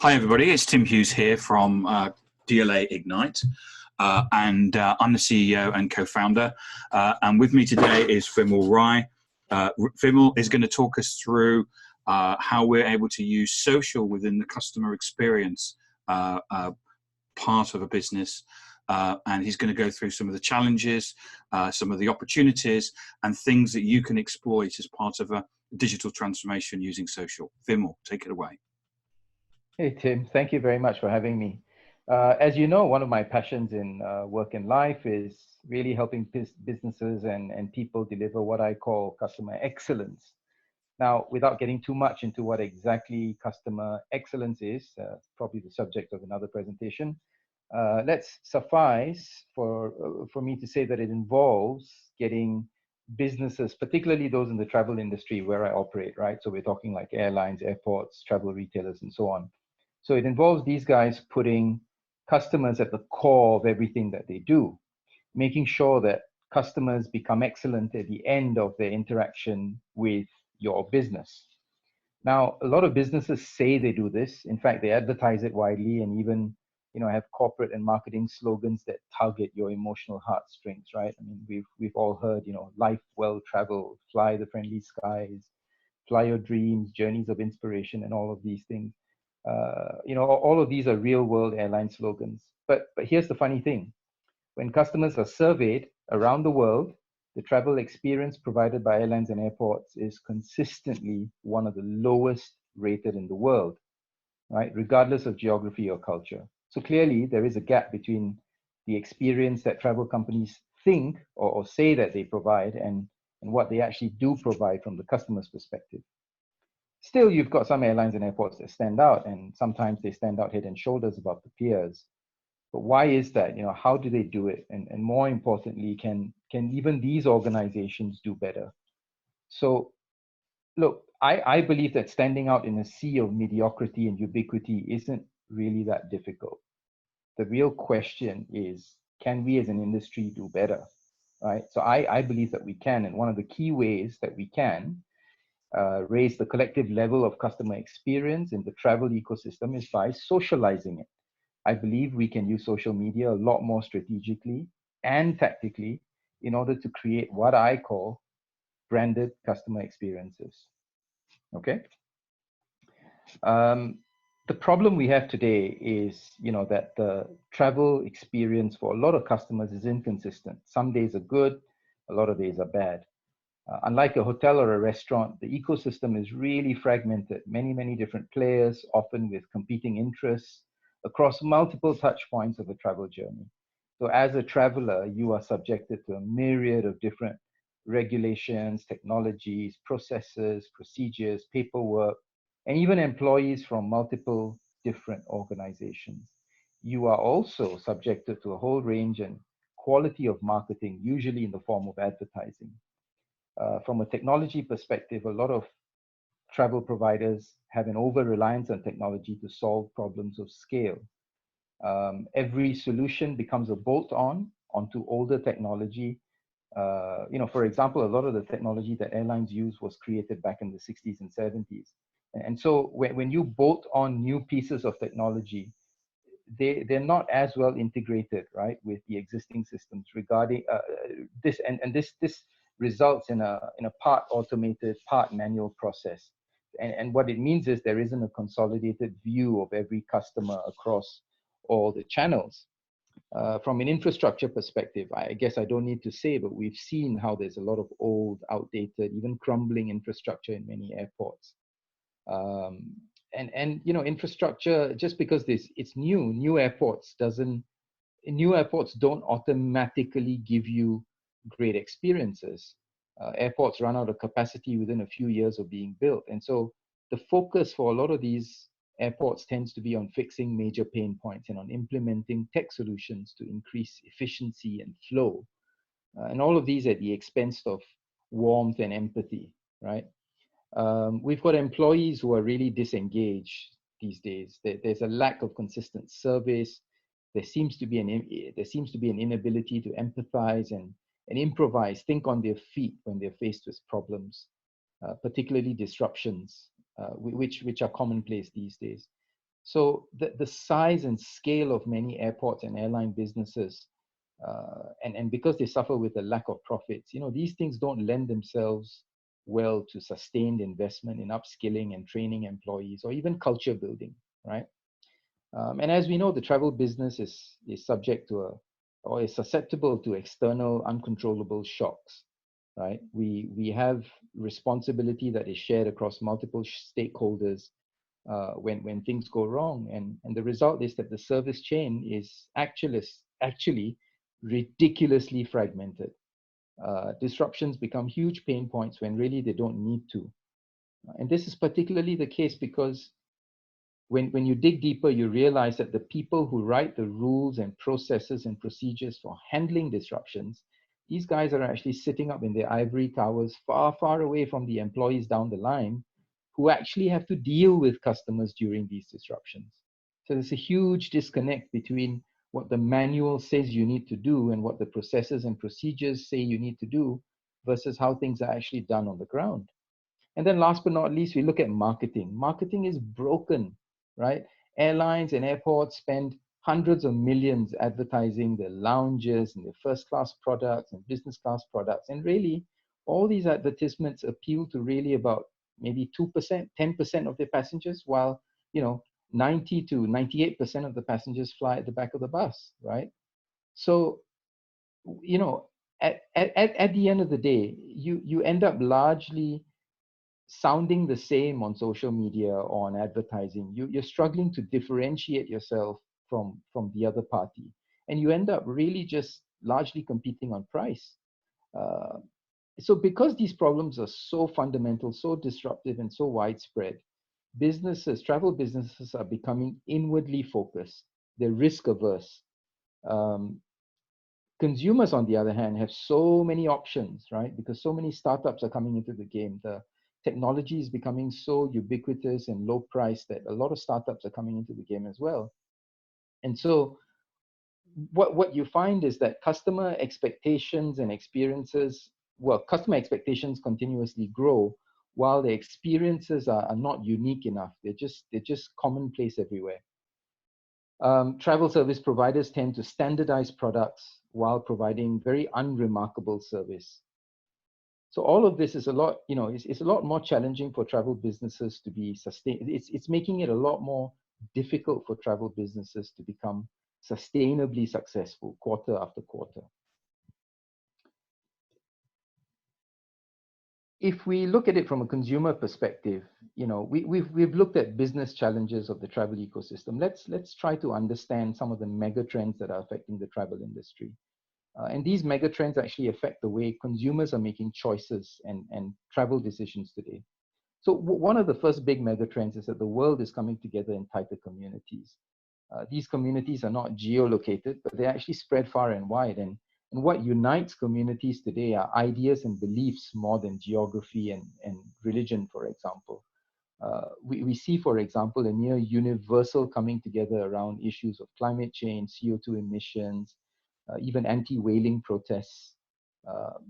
Hi, everybody. It's Tim Hughes here from DLA Ignite, and I'm the CEO and co-founder. And with me today is Vimel Rai. Vimel is going to talk us through how we're able to use social within the customer experience part of a business. And he's going to go through some of the challenges, some of the opportunities, and things that you can exploit as part of a digital transformation using social. Vimel, take it away. Hey, Tim, thank you very much for having me. As you know, one of my passions in work and life is really helping businesses and people deliver what I call customer excellence. Now, without getting too much into what exactly customer excellence is, probably the subject of another presentation, let's suffice for me to say that it involves getting businesses, particularly those in the travel industry where I operate, right? So we're talking like airlines, airports, travel retailers, and so on. So it involves these guys putting customers at the core of everything that they do, making sure that customers become excellent at the end of their interaction with your business. Now, a lot of businesses say they do this. In fact, they advertise it widely and even, have corporate and marketing slogans that target your emotional heartstrings, right? I mean, we've all heard, life well traveled, fly the friendly skies, fly your dreams, journeys of inspiration, and all of these things. All of these are real world airline slogans. But here's the funny thing. When customers are surveyed around the world, the travel experience provided by airlines and airports is consistently one of the lowest rated in the world, right? Regardless of geography or culture. So clearly there is a gap between the experience that travel companies think or say that they provide and what they actually do provide from the customer's perspective. Still, you've got some airlines and airports that stand out, and sometimes they stand out head and shoulders above the peers. But why is that? How do they do it? And more importantly, can even these organizations do better? So, look, I believe that standing out in a sea of mediocrity and ubiquity isn't really that difficult. The real question is, can we as an industry do better? Right? So I believe that we can, and one of the key ways that we can raise the collective level of customer experience in the travel ecosystem is by socializing it. I believe we can use social media a lot more strategically and tactically in order to create what I call branded customer experiences. Okay. The problem we have today is, that the travel experience for a lot of customers is inconsistent. Some days are good, a lot of days are bad. Unlike a hotel or a restaurant, the ecosystem is really fragmented. Many different players, often with competing interests across multiple touch points of a travel journey. So as a traveler, you are subjected to a myriad of different regulations, technologies, processes, procedures, paperwork, and even employees from multiple different organizations. You are also subjected to a whole range and quality of marketing, usually in the form of advertising. From a technology perspective, a lot of travel providers have an over-reliance on technology to solve problems of scale. Every solution becomes a bolt-on onto older technology. For example, a lot of the technology that airlines use was created back in the 60s and 70s. And so when you bolt on new pieces of technology, they're not as well integrated, right, with the existing systems regarding this. And this results in a part automated, part manual process. And what it means is there isn't a consolidated view of every customer across all the channels. From an infrastructure perspective, I guess I don't need to say, but we've seen how there's a lot of old, outdated, even crumbling infrastructure in many airports. Infrastructure, just because it's new airports don't automatically give you great experiences. Airports run out of capacity within a few years of being built. And so the focus for a lot of these airports tends to be on fixing major pain points and on implementing tech solutions to increase efficiency and flow. And all of these at the expense of warmth and empathy, right? We've got employees who are really disengaged these days. There's a lack of consistent service. There seems to be an inability to empathize and improvise, think on their feet when they're faced with problems, particularly disruptions, which are commonplace these days. So the size and scale of many airports and airline businesses, and because they suffer with a lack of profits, these things don't lend themselves well to sustained investment in upskilling and training employees or even culture building, right? And as we know, the travel business is subject to or is susceptible to external uncontrollable shocks, right? We have responsibility that is shared across multiple stakeholders when things go wrong, and the result is that the service chain is actually ridiculously fragmented. Disruptions become huge pain points when really they don't need to, and this is particularly the case because when you dig deeper, you realize that the people who write the rules and processes and procedures for handling disruptions, these guys are actually sitting up in their ivory towers far, far away from the employees down the line who actually have to deal with customers during these disruptions. So there's a huge disconnect between what the manual says you need to do and what the processes and procedures say you need to do versus how things are actually done on the ground. And then last but not least, we look at marketing. Marketing is broken, right? Airlines and airports spend hundreds of millions advertising their lounges and their first class products and business class products. And really, all these advertisements appeal to really about maybe 2%, 10% of their passengers, while, 90 to 98% of the passengers fly at the back of the bus, right? So, you know, at the end of the day, you end up largely sounding the same on social media or on advertising. You're struggling to differentiate yourself from the other party, and you end up really just largely competing on price. Uh, so because these problems are so fundamental, so disruptive, and so widespread, travel businesses are becoming inwardly focused. They're risk averse. Um, Consumers, on the other hand, have so many options, right? Because so many startups are coming into the game. The technology is becoming so ubiquitous and low price that a lot of startups are coming into the game as well. And so what you find is that customer expectations and experiences, well, customer expectations continuously grow while the experiences are not unique enough. They're just commonplace everywhere. Travel service providers tend to standardize products while providing very unremarkable service. So all of this is a lot, it's a lot more challenging for travel businesses to be sustained. It's making it a lot more difficult for travel businesses to become sustainably successful quarter after quarter. If we look at it from a consumer perspective, we've looked at business challenges of the travel ecosystem. Let's try to understand some of the mega trends that are affecting the travel industry. And these mega trends actually affect the way consumers are making choices and travel decisions today. So one of the first big mega trends is that the world is coming together in tighter communities. These communities are not geolocated, but they're actually spread far and wide. And what unites communities today are ideas and beliefs more than geography and religion, for example. We see, for example, a near universal coming together around issues of climate change, CO2 emissions, even anti-whaling protests.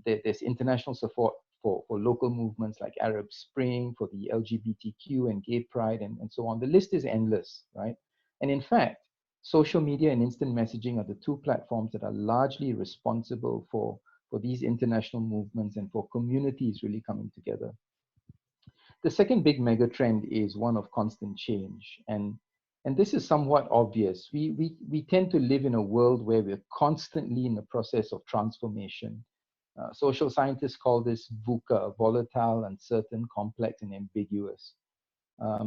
There's international support for local movements like Arab Spring, for the LGBTQ and gay pride, and so on. The list is endless, right? And in fact, social media and instant messaging are the two platforms that are largely responsible for these international movements and for communities really coming together. The second big mega trend is one of constant change. And this is somewhat obvious. We tend to live in a world where we're constantly in the process of transformation. Social scientists call this VUCA, volatile, uncertain, complex, and ambiguous.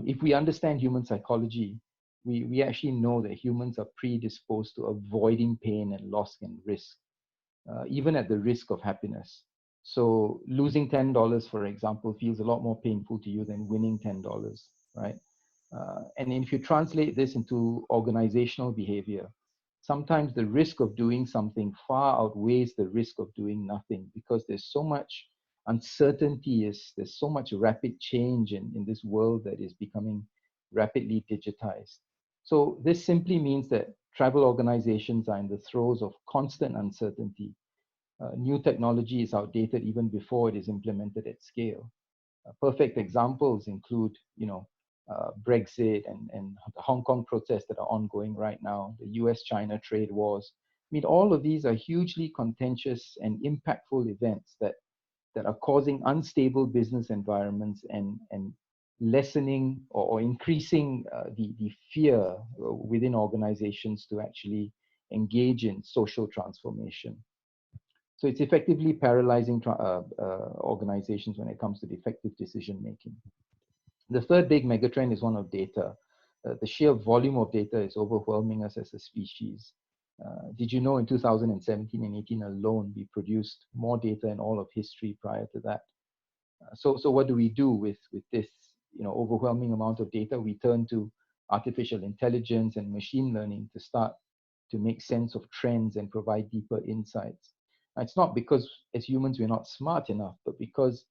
If we understand human psychology, we actually know that humans are predisposed to avoiding pain and loss and risk, even at the risk of happiness. So losing $10, for example, feels a lot more painful to you than winning $10, right? And if you translate this into organizational behavior, sometimes the risk of doing something far outweighs the risk of doing nothing because there's so much uncertainty, there's so much rapid change in this world that is becoming rapidly digitized. So this simply means that travel organizations are in the throes of constant uncertainty. New technology is outdated even before it is implemented at scale. Perfect examples include, Brexit and the Hong Kong protests that are ongoing right now, the US-China trade wars. I mean, all of these are hugely contentious and impactful events that are causing unstable business environments and lessening or increasing the fear within organizations to actually engage in social transformation. So it's effectively paralyzing organizations when it comes to the effective decision making. The third big megatrend is one of data. The sheer volume of data is overwhelming us as a species. Did you know in 2017 and 18 alone, we produced more data in all of history prior to that? So what do we do with this overwhelming amount of data? We turn to artificial intelligence and machine learning to start to make sense of trends and provide deeper insights. It's not because as humans we're not smart enough, but because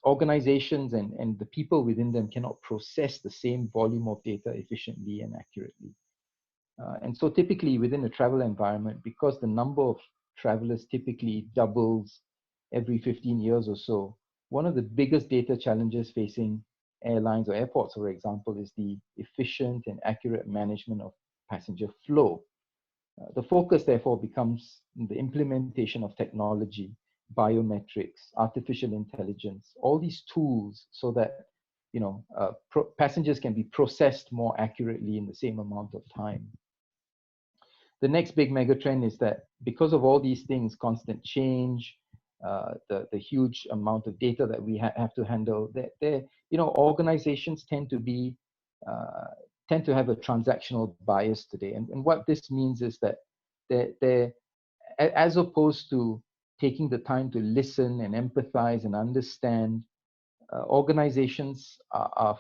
organizations and the people within them cannot process the same volume of data efficiently and accurately. And so typically within a travel environment, because the number of travelers typically doubles every 15 years or so, one of the biggest data challenges facing airlines or airports, for example, is the efficient and accurate management of passenger flow. The focus, therefore, becomes the implementation of technology, biometrics, artificial intelligence, all these tools so that passengers can be processed more accurately in the same amount of time. The next big megatrend is that because of all these things, constant change, the huge amount of data that we have to handle, organizations tend to have a transactional bias today. And what this means is that they're, as opposed to taking the time to listen and empathize and understand, organizations are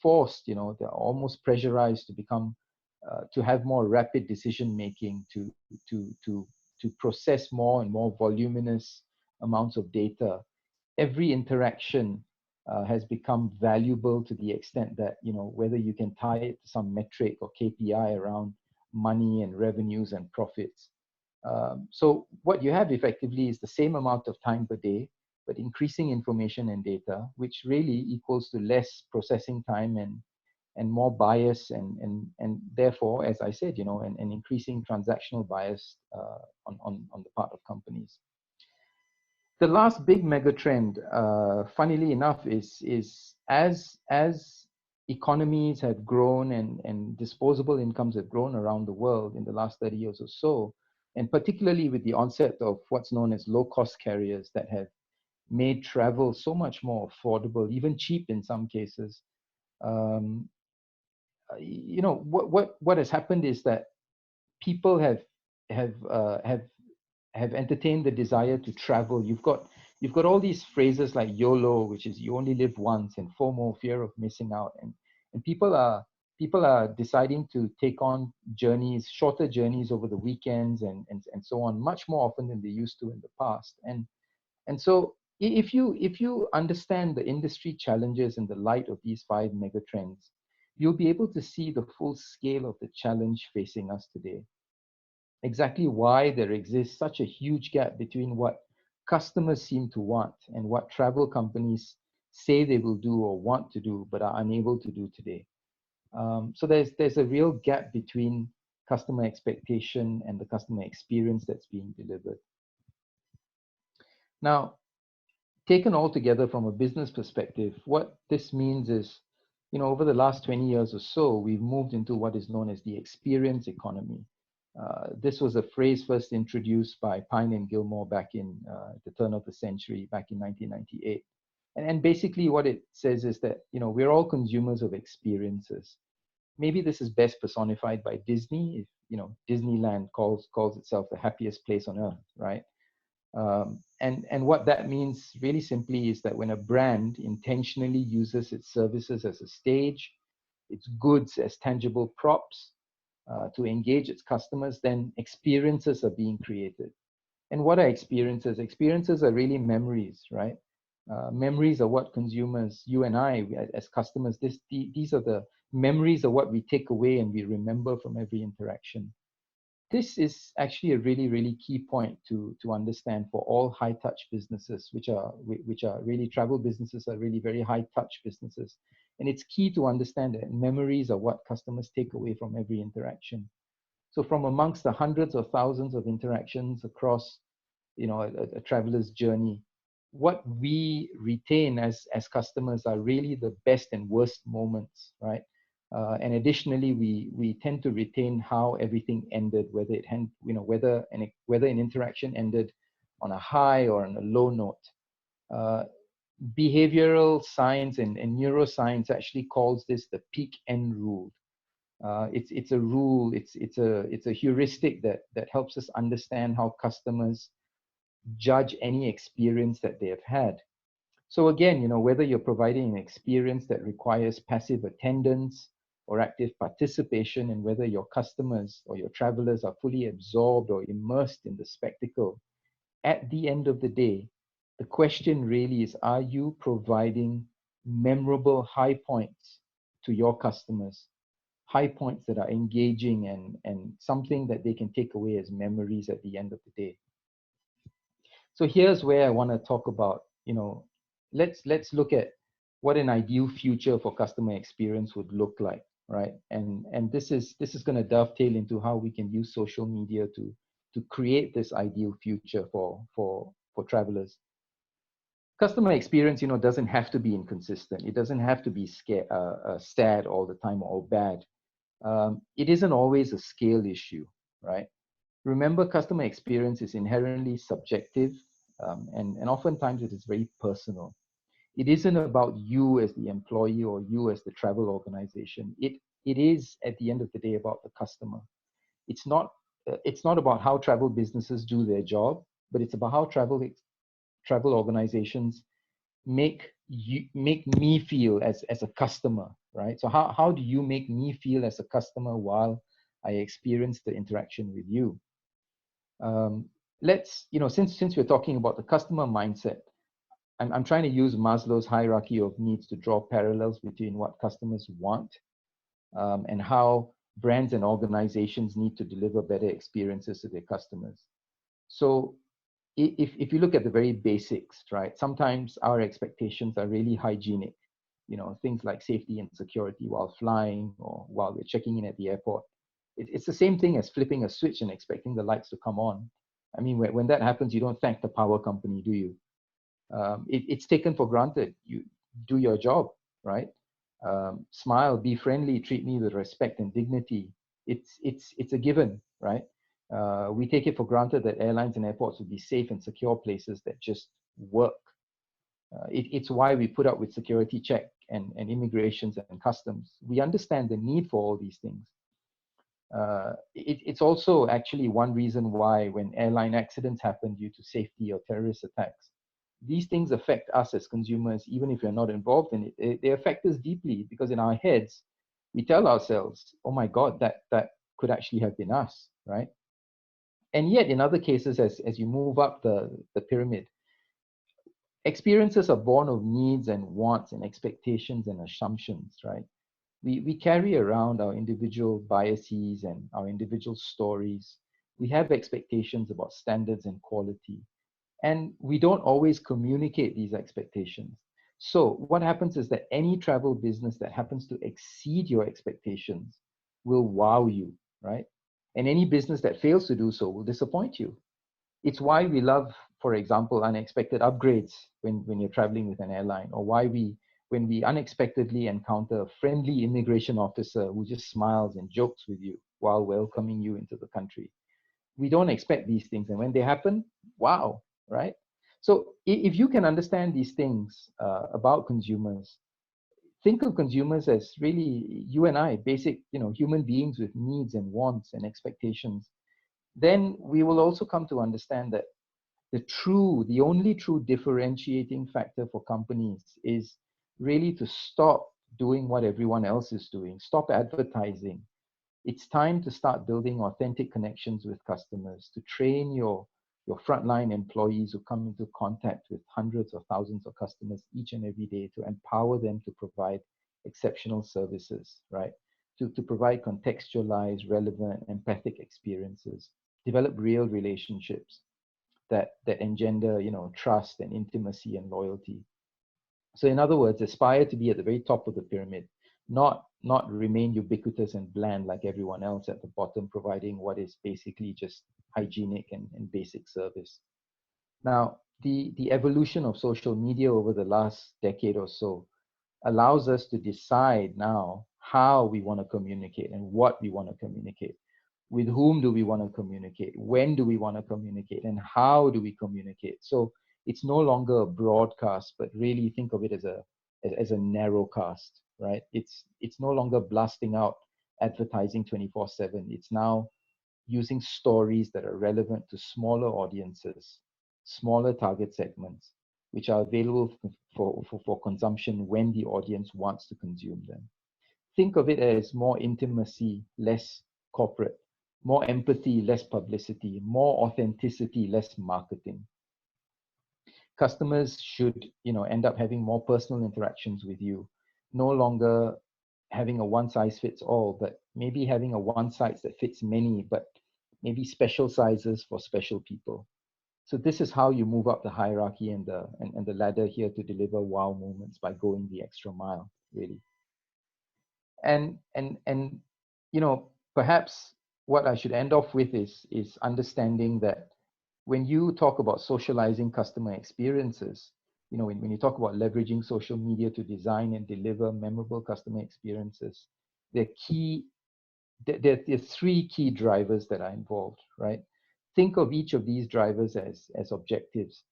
forced, they're almost pressurized to become, to have more rapid decision making, to process more and more voluminous amounts of data. Every interaction has become valuable to the extent that, whether you can tie it to some metric or KPI around money and revenues and profits. So what you have effectively is the same amount of time per day, but increasing information and data, which really equals to less processing time and more bias and therefore, as I said, an increasing transactional bias on the part of companies. The last big megatrend, funnily enough, is as economies have grown and disposable incomes have grown around the world in the last 30 years or so, and particularly with the onset of what's known as low-cost carriers that have made travel so much more affordable, even cheap in some cases. What has happened is that people have entertained the desire to travel. You've got all these phrases like YOLO, which is you only live once, and FOMO, fear of missing out, and people are deciding to take on journeys, shorter journeys over the weekends and so on, much more often than they used to in the past. And so if you understand the industry challenges in the light of these 5 megatrends, you'll be able to see the full scale of the challenge facing us today. Exactly why there exists such a huge gap between what customers seem to want and what travel companies say they will do or want to do but are unable to do today. So there's a real gap between customer expectation and the customer experience that's being delivered. Now, taken all together from a business perspective, what this means is, over the last 20 years or so, we've moved into what is known as the experience economy. This was a phrase first introduced by Pine and Gilmore back in the turn of the century, back in 1998. And basically what it says is that, we're all consumers of experiences. Maybe this is best personified by Disney. If, Disneyland calls itself the happiest place on earth, right? And what that means really simply is that when a brand intentionally uses its services as a stage, its goods as tangible props, to engage its customers, then experiences are being created. And what are experiences? Experiences are really memories, right? Memories are what consumers, you and I, as customers, these are the memories of what we take away and we remember from every interaction. This is actually a really, really key point to understand for all high-touch businesses, which are really travel businesses are really very high-touch businesses. And it's key to understand that memories are what customers take away from every interaction. So from amongst the hundreds or thousands of interactions across, a traveler's journey, what we retain as customers are really the best and worst moments, right? And additionally, we tend to retain how everything ended, whether an interaction ended on a high or on a low note. Behavioral science and neuroscience actually calls this the peak end rule. It's a rule, it's a heuristic that helps us understand how customers judge any experience that they have had. So again, whether you're providing an experience that requires passive attendance or active participation, and whether your customers or your travelers are fully absorbed or immersed in the spectacle, at the end of the day, the question really is, are you providing memorable high points to your customers? High points that are engaging and something that they can take away as memories at the end of the day. So here's where I want to talk about, let's look at what an ideal future for customer experience would look like, right? And this is going to dovetail into how we can use social media to create this ideal future for travelers. Customer experience, doesn't have to be inconsistent. It doesn't have to be sad all the time or bad. It isn't always a scale issue, right? Remember, customer experience is inherently subjective, and oftentimes it is very personal. It isn't about you as the employee or you as the travel organization. It is, at the end of the day, about the customer. It's not about how travel businesses do their job, but it's about how travel organizations make me feel as a customer, right? So how do you make me feel as a customer while I experience the interaction with you? Since we're talking about the customer mindset, I'm trying to use Maslow's hierarchy of needs to draw parallels between what customers want and how brands and organizations need to deliver better experiences to their customers. So if you look at the very basics, right, sometimes our expectations are really hygienic, things like safety and security while flying or while we're checking in at the airport. It's the same thing as flipping a switch and expecting the lights to come on. I mean, when that happens, you don't thank the power company, do you? It's taken for granted. You do your job, right? Smile, be friendly, treat me with respect and dignity. It's a given, right? We take it for granted that airlines and airports would be safe and secure places that just work. It's why we put up with security check and immigrations and customs. We understand the need for all these things. It's also actually one reason why when airline accidents happen due to safety or terrorist attacks, these things affect us as consumers, even if we're not involved in it. They affect us deeply because in our heads, we tell ourselves, oh my God, that could actually have been us, right? And yet in other cases, as you move up the pyramid, experiences are born of needs and wants and expectations and assumptions, right? We carry around our individual biases and our individual stories. We have expectations about standards and quality, and we don't always communicate these expectations. So what happens is that any travel business that happens to exceed your expectations will wow you, right? And any business that fails to do so will disappoint you. It's why we love, for example, unexpected upgrades when you're traveling with an airline, or when we unexpectedly encounter a friendly immigration officer who just smiles and jokes with you while welcoming you into the country. We don't expect these things, and when they happen, wow, right? So if you can understand these things about consumers, think of consumers as really you and I, basic, human beings with needs and wants and expectations. Then we will also come to understand that the only true differentiating factor for companies is really to stop doing what everyone else is doing, stop advertising. It's time to start building authentic connections with customers, to train your frontline employees who come into contact with hundreds or thousands of customers each and every day, to empower them to provide exceptional services, right? To provide contextualized, relevant, empathic experiences, develop real relationships that engender, trust and intimacy and loyalty. So in other words, aspire to be at the very top of the pyramid, not remain ubiquitous and bland like everyone else at the bottom, providing what is basically just hygienic and basic service. Now, the evolution of social media over the last decade or so allows us to decide now how we want to communicate and what we want to communicate. With whom do we want to communicate? When do we want to communicate? And how do we communicate? So it's no longer a broadcast, but really think of it as a narrow cast, right? It's no longer blasting out advertising 24/7. It's now using stories that are relevant to smaller audiences, smaller target segments, which are available for consumption when the audience wants to consume them. Think of it as more intimacy, less corporate, more empathy, less publicity, more authenticity, less marketing. Customers should, end up having more personal interactions with you, no longer having a one size fits all, but maybe having a one size that fits many, but maybe special sizes for special people. So this is how you move up the hierarchy and the ladder here to deliver wow moments by going the extra mile, really. And perhaps what I should end off with is understanding that when you talk about socializing customer experiences, when you talk about leveraging social media to design and deliver memorable customer experiences, there are three key drivers that are involved, right? Think of each of these drivers as objectives.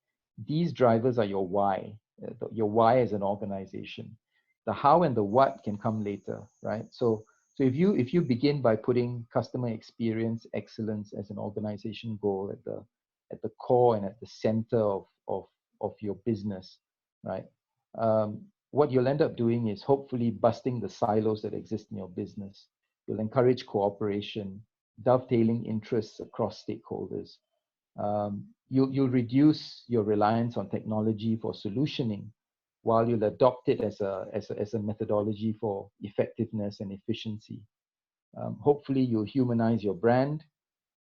These drivers are your why as an organization. The how and the what can come later, right? So if you begin by putting customer experience excellence as an organization goal at the core and at the center of your business, right? What you'll end up doing is hopefully busting the silos that exist in your business. You'll encourage cooperation, dovetailing interests across stakeholders. You'll reduce your reliance on technology for solutioning, while you'll adopt it as a methodology for effectiveness and efficiency. Hopefully, you'll humanize your brand,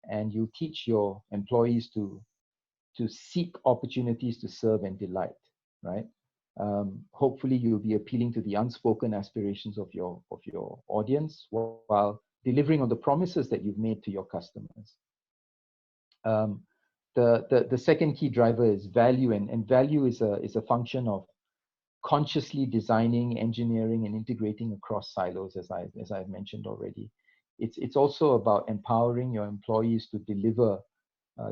and you teach your employees to seek opportunities to serve and delight, right? Hopefully, you'll be appealing to the unspoken aspirations of your audience while delivering on the promises that you've made to your customers. The second key driver is value, and value is a function of consciously designing, engineering, and integrating across silos, as I've mentioned already. It's also about empowering your employees to deliver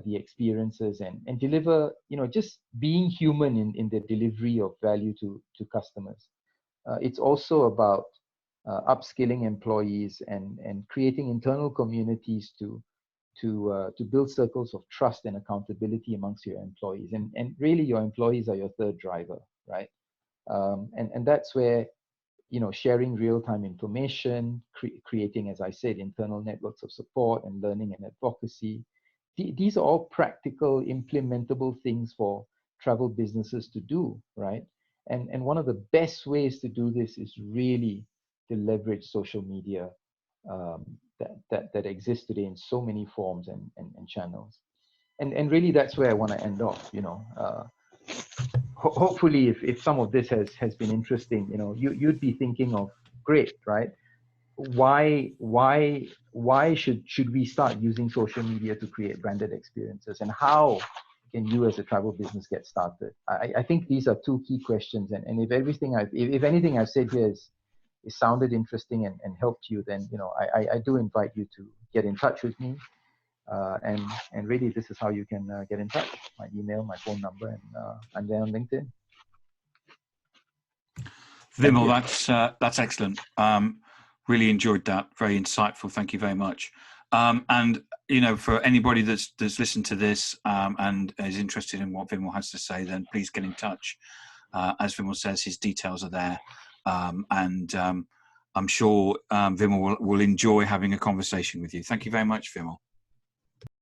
the experiences and deliver, just being human in the delivery of value to customers. It's also about upskilling employees and creating internal communities to build circles of trust and accountability amongst your employees. And really, your employees are your third driver, right? And that's where, sharing real-time information, creating, as I said, internal networks of support and learning and advocacy. These are all practical, implementable things for travel businesses to do, right? And one of the best ways to do this is really to leverage social media that exists today in so many forms and channels. And really, that's where I want to end off. Hopefully, if some of this has been interesting, you'd be thinking of, great, right? Why should we start using social media to create branded experiences, and how can you as a travel business get started? I think these are two key questions, and if anything I've said here is sounded interesting and helped you, then I do invite you to get in touch with me, and really this is how you can get in touch. My email, my phone number, and I'm there on LinkedIn. Vimal, that's excellent. Really enjoyed that. Very insightful. Thank you very much. And for anybody that's listened to this and is interested in what Vimal has to say, then please get in touch. As Vimal says, his details are there, and I'm sure Vimal will enjoy having a conversation with you. Thank you very much, Vimal.